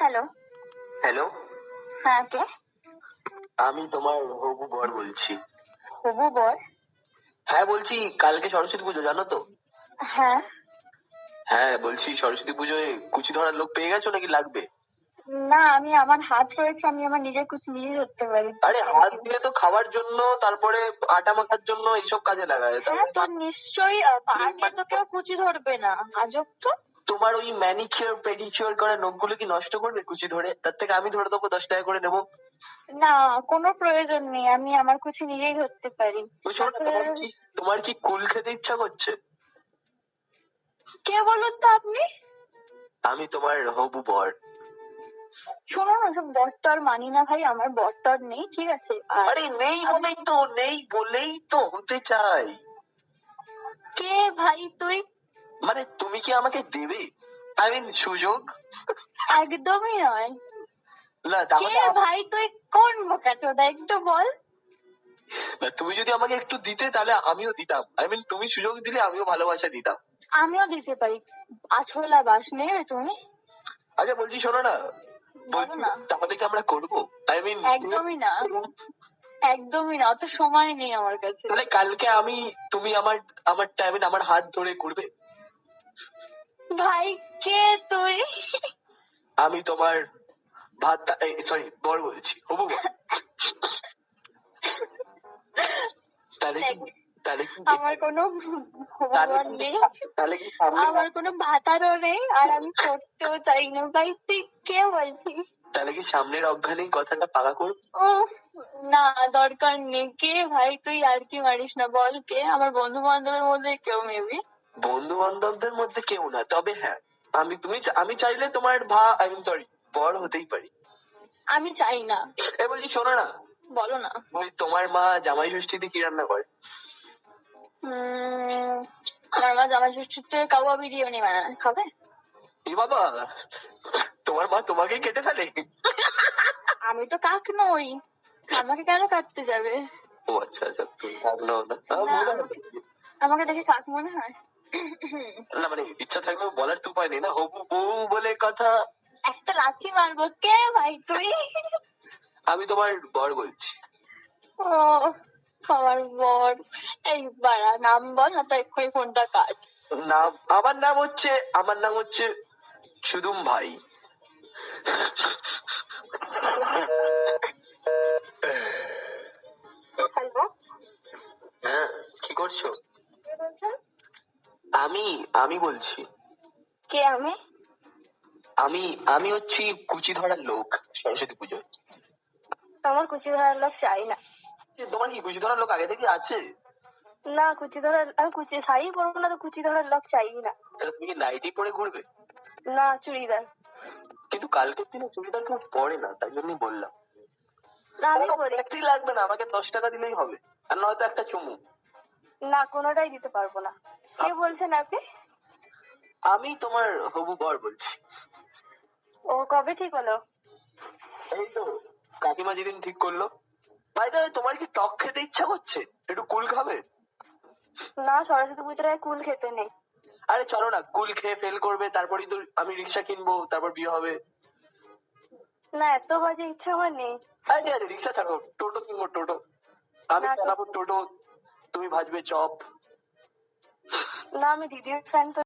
Hello. Hello, হ্যাঁ, কে? আমি তোমার হবু বর বলছি। হবু বর? হ্যাঁ বলছি, কালকে সরস্বতী পুজো জানো তো? হ্যাঁ। হ্যাঁ বলছি, সরস্বতী পুজোয় কুচি ধরার লোক পেয়ে গেছো নাকি লাগবে? না, আমি আমার হাত রয়েছে, আমি আমার নিজের কুচি নিজেই ধরতে পারি। আরে হাত দিয়ে তো খাওয়ার জন্য, তারপরে আটা মাখার জন্য এইসব কাজে লাগায়। হ্যাঁ, তো নিশ্চয়ই পা দিয়ে তো কেউ কুচি ধরবে না, আজব তো। তোমার ওই ম্যানিকিওর পেডিকিওর করা নখগুলো কি নষ্ট করবে কুচি ধরে? তার থেকে আমি ধরে দেবো, 10 টাকা করে নেবো। না, কোনো প্রয়োজন নেই, আমি আমার কুচি নিজেই ধরতে পারি। ওই শোনো, তোমার কি কুল খেতে ইচ্ছা করছে? কে বলুন তো আপনি? আমি তোমার হবু বর। শোনো না, সব বট্টর মানি না ভাই, আমার বট্টর নেই, ঠিক আছে? আরে নেই বলেই তো হতে চাই। কে ভাই তুই? মানে তুমি কি আমাকে দেবে? আই মিন সুযোগ। একদমই নয়। না কে তাহলে ভাই তুই? কোন বোকাচোদা, একটু বল। তুমি যদি আমাকে একটু দিতে তাহলে আমিও দিতাম। আই মিন তুমি সুযোগ দিলে আমিও ভালোবাসা দিতাম। আমিও দিতে পারি। আছলা বাস নেবে তুমি? আচ্ছা বলছি, শোনো না, বলো না। তাহলে কি আমরা করবো? আই মিন একদমই না, একদমই না, অত সময় নেই আমার কাছে। তাহলে কালকে তুমি আমার আমার টাইমে আমার হাত ধরে করবে। ভাই কে তুই? আমি তোমার ভাত, সরি বর বলছি, হবু বর। তাহলে তাহলে কি আমার কোনো ভগবান নেই, তাহলে কি আমার কোনো ভাতারও নেই, আর আমি করতেও চাই না। ভাই তুই কে বলছিস? তাহলে কি সামনের অজ্ঞানেই কথাটা পাকা করব? ও না, দরকার নেই। কে ভাই তুই? আর কি মারিস না, বল কে? আমার বন্ধু বান্ধবের মধ্যে কেউ মেবি। বন্ধু বান্ধবদের মধ্যে কেউ না, তবে হ্যাঁ, আমি চাইলে তোমার আই মিন সরি বর হতেই পারি। আমি চাই না। বলছি শোনো না, বলো না। ওই তোমার মা জামাই ষষ্ঠীতে কি রান্না করে? আমার মা জামাই ষষ্ঠীতে কাওয়া বিরিয়ানি বানায়, খাবে? এ বাবা, তোমার মা তোমাকেই কেটে ফেলে? আমি তো কাক নই, আমাকে কেন কাটতে যাবে? ও আচ্ছা আচ্ছা, তুমি থাকলো না। না, আমাকে দেখে কাক মনে হয়? না মানে ইচ্ছা থাকলেও বলার তো উপায় নেই না, হবু বউ বলে কথা। একটা লাথি মারবো। কে ভাই তুই? আমি তোমার বর বলছি। ও, আমার বর। এই বাড়া, নাম বল, না তো এক্ষুনি ফোনটা কাট। নাম, আমার নাম হচ্ছে সুদুম ভাই। হ্যালো। হ্যাঁ, কি করছো? কে বলছেন? আমি আমি বলছি। কে আমি? আমি আমি হচ্ছি কুচি ধরার লোক সরস্বতী পুজোয়। আমার কুচি ধরার লোক চাই না। তোমার কি কুচি ধরার লোক আগে থেকে আছে? না, কুচি ধরার, আমি কুচি শাড়ি পরবো না তো কুচি ধরার লোক চাই না। তাহলে তুমি কি নাইটি পরে ঘুরবে? না, চুড়িদার। কিন্তু কালকের দিনে চুড়িদার কেউ পরে না, তাই জন্যই বললাম। না, আমি পরি। ট্যাক্সি লাগবে না, আমাকে 10 টাকা দিলেই হবে, আর নয়তো একটা চুমু। না, কোনোটাই দিতে পারবো না। কে বলছেন আপনি? আমি তোমার হবু বর বলছি। ও কবে ঠিক হলো? এই তো কাকিমা যেদিন ঠিক করলো। ভাই তোমার কি টক খেতে ইচ্ছা করছে? একটু কুল খাবে? না, সরস্বতী পুজোর কুল খেতে নেই। আরে চলো না, কুল খেয়ে ফেল করবে, তারপরেই তো আমি রিক্সা কিনবো, তারপর বিয়ে হবে। না, এত বাজে ইচ্ছা আমার নেই। আরে ঠিক আছে, রিক্সা ছাড়ো, টোটো কিনবো, টোটো। আমি না, চালাবো টোটো, তুমি ভাজবে চপ। না, আমি দিদির ফ্যান তো